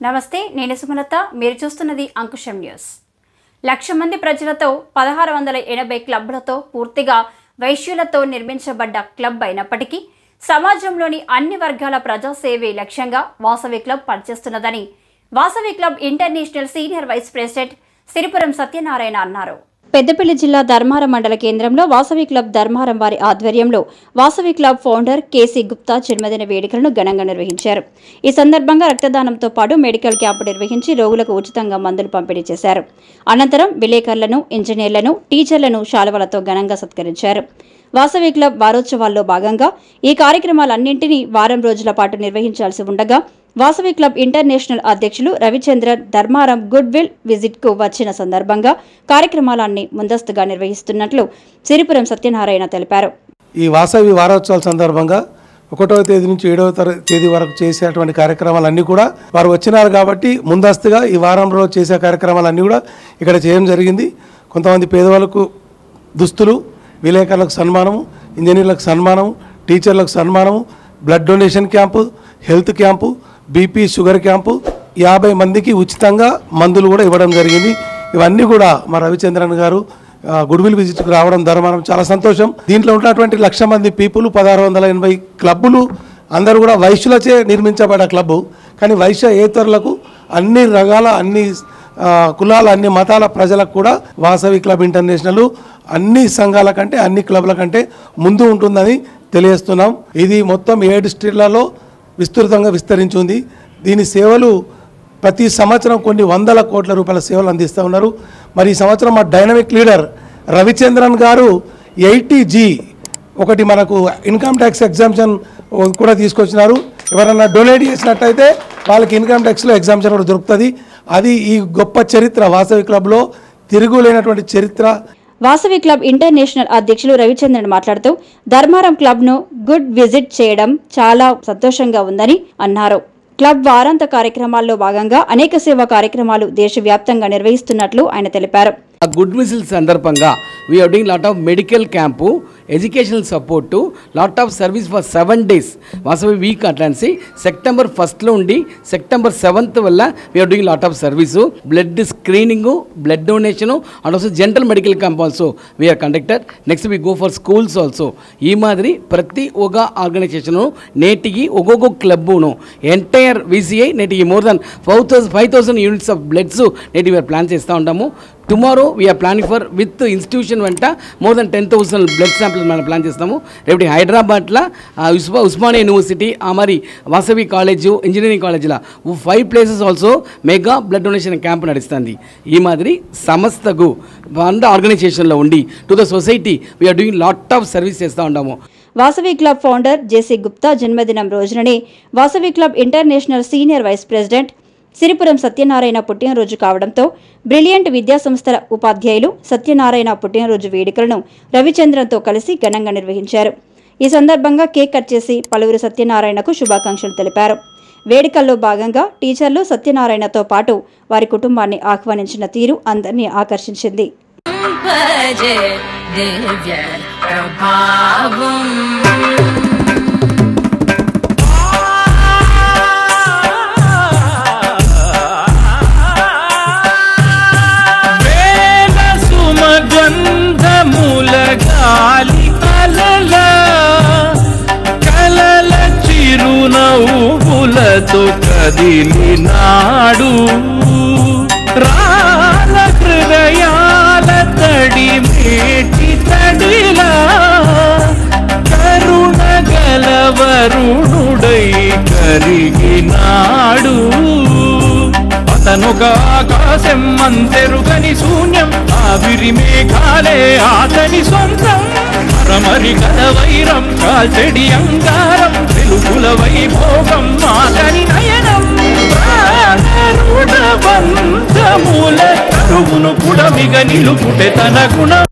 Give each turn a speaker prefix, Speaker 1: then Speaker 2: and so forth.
Speaker 1: నమస్తే, నేను సుమలత. మీరు చూస్తున్నది అంకుశం న్యూస్. 1,00,000 మంది ప్రజలతో 1680 క్లబ్లతో పూర్తిగా వైశ్యులతో నిర్మించబడ్డ క్లబ్ అయినప్పటికీ సమాజంలోని అన్ని వర్గాల ప్రజాసేవే లక్ష్యంగా వాసవి క్లబ్ పనిచేస్తున్నదని Vasavi club international senior vice president Siripuram Satyanarayana అన్నారు. పెద్దపల్లి జిల్లా ధర్మారం మండల కేంద్రంలో వాసవి క్లబ్ ధర్మారం వారి ఆధ్వర్యంలో వాసవి క్లబ్ ఫౌండర్ కేసీ గుప్తా జన్మదిన వేడుకలను ఘనంగా నిర్వహించారు. ఈ సందర్భంగా రక్తదానంతో పాటు మెడికల్ క్యాంపు నిర్వహించి రోగులకు ఉచితంగా మందులు పంపిణీ చేశారు. అనంతరం విలేకరులను, ఇంజనీర్లను, టీచర్లను శాలువలతో ఘనంగా సత్కరించారు. వాసవి క్లబ్ వారోత్సవాల్లో భాగంగా ఈ కార్యక్రమాలన్నింటినీ వారం రోజుల పాటు నిర్వహించాల్సి ఉండగా వాసవి క్లబ్ ఇంటర్నేషనల్ అధ్యక్షులు Ravichandran Dharmaram good will visit కు వచ్చిన సందర్భంగా కార్యక్రమాలన్నీ ముందస్తుగా నిర్వహిస్తున్నట్లు సిరిపురం సత్యనారాయణ తెలిపారు.
Speaker 2: ఈ వాసవి వారోత్సవాల సందర్భంగా 1వ తేదీ నుంచి 7వ తేదీ వరకు చేసేటువంటి కార్యక్రమాలన్నీ కూడా వారు వచ్చినారు కాబట్టి ముందస్తుగా ఈ వారం రోజు చేసే కార్యక్రమాలన్నీ కూడా ఇక్కడ చేయడం జరిగింది. కొంతమంది పేదవాళ్ళకు దుస్తులు, విలేకరులకు సన్మానము, ఇంజనీర్లకు సన్మానము, టీచర్లకు సన్మానము, blood donation camp, health camp, BP sugar camp, 50 మందికి ఉచితంగా మందులు కూడా ఇవ్వడం జరిగింది. ఇవన్నీ కూడా మా రవిచంద్రన్ గారు గుడ్విల్ విజిట్కి రావడం ధర్మారం చాలా సంతోషం. దీంట్లో ఉన్నటువంటి 1,00,000 మంది పీపుల్ 1680 క్లబ్బులు అందరూ కూడా వైశ్యులచే నిర్మించబడ్డ క్లబ్బు. కానీ వైశ్యేతరులకు అన్ని రకాల, అన్ని కులాల, అన్ని మతాల ప్రజలకు కూడా వాసవి క్లబ్ ఇంటర్నేషనల్ అన్ని సంఘాల కంటే, అన్ని క్లబ్ల కంటే ముందు ఉంటుందని తెలియజేస్తున్నాం. ఇది మొత్తం 7 స్టేట్లలో విస్తృతంగా విస్తరించి దీని సేవలు ప్రతి సంవత్సరం కొన్ని 100 కోట్ల రూపాయల సేవలు అందిస్తూ ఉన్నారు. మరి ఈ సంవత్సరం మా డైనమిక్ లీడర్ రవిచంద్రన్ గారు 80G ఒకటి మనకు ఇన్కమ్ ట్యాక్స్ ఎగ్జామ్షన్ కూడా తీసుకొచ్చినారు. ఎవరైనా డొనేట్ చేసినట్టయితే వాళ్ళకి ఇన్కమ్ ట్యాక్స్లో ఎగ్జామ్షన్ కూడా దొరుకుతుంది. అది ఈ గొప్ప చరిత్ర, వాసవి క్లబ్లో తిరుగులేనటువంటి చరిత్ర.
Speaker 1: వాసవి క్లబ్ ఇంటర్నేషనల్ అధ్యక్షులు రవిచంద్రన్ మాట్లాడుతూ ధర్మారం క్లబ్ను గుడ్ విజిట్ చేయడం చాలా సంతోషంగా ఉందని అన్నారు. క్లబ్ వారాంత కార్యక్రమాల్లో భాగంగా అనేక సేవా కార్యక్రమాలు దేశవ్యాప్తంగా నిర్వహిస్తున్నట్లు ఆయన తెలిపారు.
Speaker 3: గుడ్ విజిల్ సందర్భంగా we are doing lot of medical camp, educational support, lot of service for 7 days. Vasavi week అట్లాంటి సెప్టెంబర్ 1st లో ఉండి సెప్టెంబర్ 7th వల్ల we are doing lot of service, blood screening, blood donation and also general medical camp also we are conducted. Next we go for schools also. ఈ మాదిరి ప్రతి ఒక్క organisation నేటికి ఒక్కొక్క క్లబ్ను ఎంటైర్ VCI నేటికి more than 5,000 units of bloods నేటికి we plan చేస్తూ ఉంటాము. Tomorrow we are planning for with institution వెంట మోర్ దెన్ 10,000 బ్లడ్ శాంపిల్స్ మనం ప్లాన్ చేస్తాము. రేపటి హైదరాబాద్లో ఉస్మానియా యూనివర్సిటీ, మరి వాసవి కాలేజు, ఇంజనీరింగ్ కాలేజీలో 5 places also mega blood donation camp నడుస్తుంది. ఈ మాదిరి సంస్థకు 100 ఆర్గనైజేషన్లో ఉండి to the society we are doing lot of service చేస్తూ ఉంటాము.
Speaker 1: Vasavi club founder JC Gupta జన్మదినం రోజుననే Vasavi club international senior vice president Siripuram Satyanarayana పుట్టినరోజు కావడంతో బ్రిలియంట్ విద్యాసంస్థల ఉపాధ్యాయులు సత్యనారాయణ పుట్టినరోజు వేడుకలను రవిచంద్రన్తో కలిసి ఘనంగా నిర్వహించారు. ఈ సందర్భంగా కేక్ కట్ చేసి పలువురు సత్యనారాయణకు శుభాకాంక్షలు తెలిపారు. వేడుకల్లో భాగంగా టీచర్లు సత్యనారాయణతో పాటు వారి కుటుంబాన్ని ఆహ్వానించిన తీరు అందరినీ ఆకర్షించింది.
Speaker 4: కలల చిరునవ్వులతో కదిలినాడు, రాల హృదయాల తడి మేటి తడిలా కరుణ గలవరుణుడై కరిగినాడు. అతనుగా ఆకాశం అంతెరుగని శూన్యం, ఆవిరి మేఘాలే అతని సొంతం. రమరి కల వైరం కాల్చెడి అంగారం, వెలుగుల వైభోగం అతని నయనం. ప్రాణరుణ బంధముల కరువును కుడమిగ నిలుపుటే తన గుణం.